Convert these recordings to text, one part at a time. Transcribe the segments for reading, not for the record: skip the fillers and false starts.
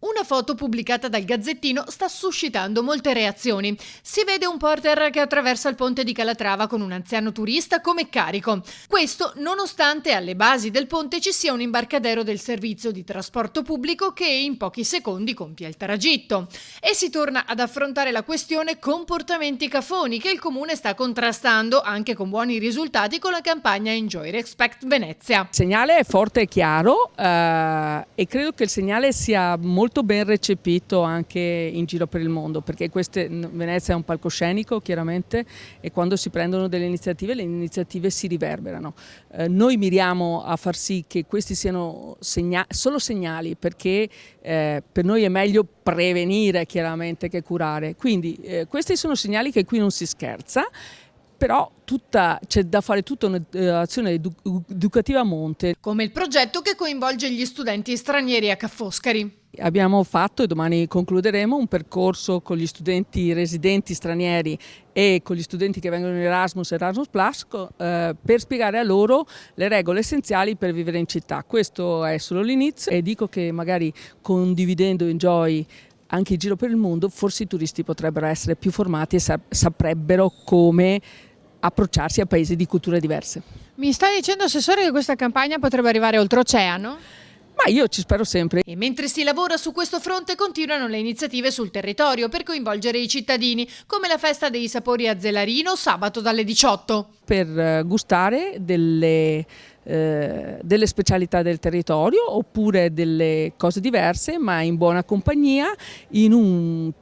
Una foto pubblicata dal Gazzettino sta suscitando molte reazioni. Si vede un porter che attraversa il ponte di Calatrava con un anziano turista come carico. Questo nonostante alle basi del ponte ci sia un imbarcadero del servizio di trasporto pubblico che in pochi secondi compie il tragitto. E si torna ad affrontare la questione comportamenti cafoni che il comune sta contrastando anche con buoni risultati con la campagna Enjoy Respect Venezia. Il segnale è forte e chiaro e credo che il segnale sia molto ben recepito anche in giro per il mondo, perché Venezia è un palcoscenico chiaramente e quando si prendono delle iniziative le iniziative si riverberano. Noi miriamo a far sì che questi siano solo segnali, perché per noi è meglio prevenire chiaramente che curare, quindi questi sono segnali che qui non si scherza. Però c'è da fare tutta un'azione educativa a monte. Come il progetto che coinvolge gli studenti stranieri a Ca' Foscari. Abbiamo fatto, e domani concluderemo, un percorso con gli studenti residenti stranieri e con gli studenti che vengono in Erasmus e Erasmus Plus per spiegare a loro le regole essenziali per vivere in città. Questo è solo l'inizio e dico che magari condividendo Enjoy anche in giro per il mondo, forse i turisti potrebbero essere più formati e saprebbero come approcciarsi a paesi di culture diverse. Mi sta dicendo, Assessore, che questa campagna potrebbe arrivare oltreoceano? Ma io ci spero sempre. E mentre si lavora su questo fronte continuano le iniziative sul territorio per coinvolgere i cittadini, come la festa dei sapori a Zelarino sabato dalle 18. Per gustare delle specialità del territorio oppure delle cose diverse, ma in buona compagnia, in un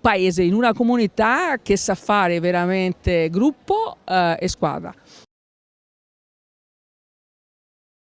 paese, in una comunità che sa fare veramente gruppo e squadra.